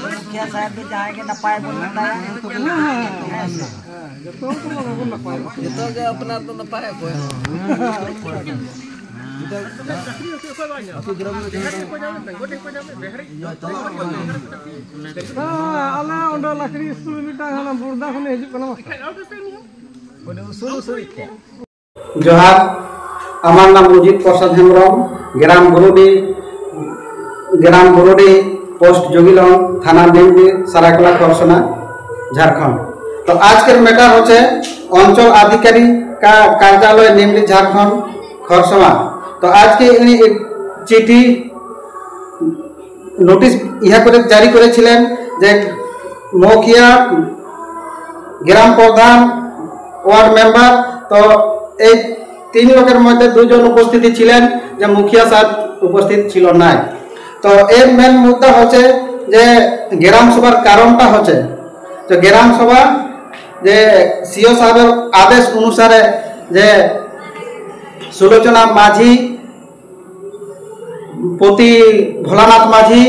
मुखिया साहब भी जाएंगे नपाए बोलना जो अपना तो नपाए कोई जोहार আমার নাম মুজিব প্রসাদ হেমব্রম গ্রাম বুরুডি পোস্ট जोगिलং थाना निमली सरायकला खरसना झारखंड। तो आज के मैटर होचे अंचल अधिकारी का कार्यालय निमली झारखंड खरसना। तो आज के चिठी नोटिस इहा करे जारी करेছিলেন যে मुखिया ग्राम प्रधान वार्ड मेम्बर तो এই तीन लोकेर मध्य दुजन उपस्थित छिलेन जे मुखिया साहब उपस्थित छिलो ना। तो एर मेन मुद्दा होचे जे ग्राम सभार कारणटा होचे तो ग्राम सभा जे सीओ साहेबर आदेश अनुसारे जे सुलोचना माझी पति भोलानाथ माझी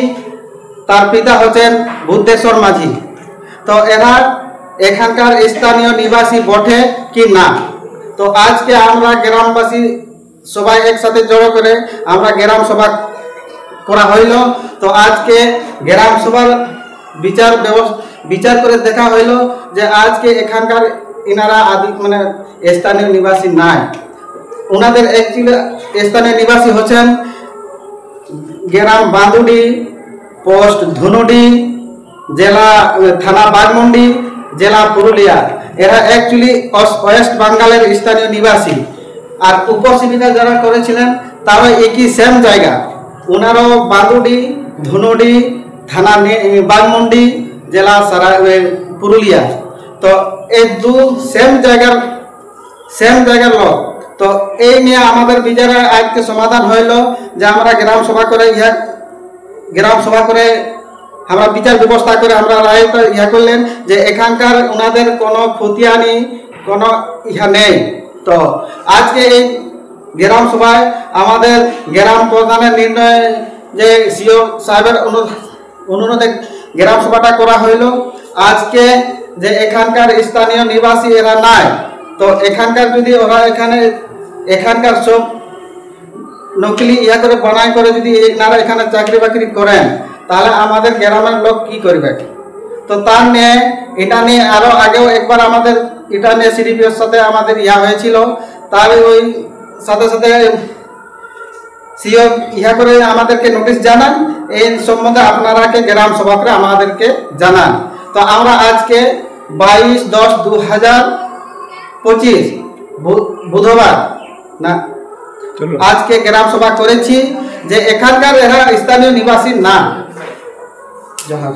तार पिता होचेन बुद्धेश्वर माझी। तो एरा एखानकार स्थानीय निवासी बटे कि ना। तो आज के आमरा ग्रामवासी सबाई एक साथे जड़ो करे आमरा ग्राम सभा करा हইল। तो आज के ग्राम सभार विचार करे देखा हইল जे आज के एखानकार इनारा आदि माने स्थानीय निवासी নাই। उनाদের एक्चुअली स्थानीय निवासी হচ্ছেন ग्राम बांदुडी पोस्ट धुनुडी जिला थाना बागमुंडी जिला पुरुलिया। एरा एक्चुअली वेस्ट बंगालेर स्थानीय निवासी और उपजीविका যারা করেছিলেন তারা একই সেম জায়গা उनारो बांदुडी धुनुडी थाना बागमुंडी जिला पुरुलिया। तो ये दो सेम जगह लोग। तो ये निये आमादेर विचारे आज के समाधान हইল जे आमरा ग्राम सभा करे हमरा विचार व्यवस्था करे हमरा राय इहा करलेन जे एखानकार उनादेर कोनो खतियानी कोनो इहा नेই। तो आज के ग्राम सभाয় আমাদের গ্রাম প্রধানের নির্ণয় যে সিও সাহেবের অনুরোধে গ্রাম সভাটা করা হইল। আজকে যে এখানকার স্থানীয় নিবাসী এরা নাই তো এখানকার যদি ওরা এখানকার সব নকলি ইয়া করে বানাই করে যদি এনারা এখানে চাকরি বাকরি করেন তাহলে আমাদের গ্রামের লোক কি করবে। তো তার নিয়ে এটা নিয়ে আরো আগেও একবার আমাদের এটা নিয়ে সিডিপিওর সাথে আমাদের ইয়া হয়েছিল। তার ওই সাথে সাথে सीओ इहा करे आमादेरके नोटिस जानान এই সম্বন্ধে আপনারা কে গ্রাম সভা করে আমাদেরকে জানান। তো আমরা আজকে 22/10/2025 বুধবার না আজকে গ্রাম সভা করেছি যে এখানকার এরা স্থানীয় নিবাসী না। জোহার।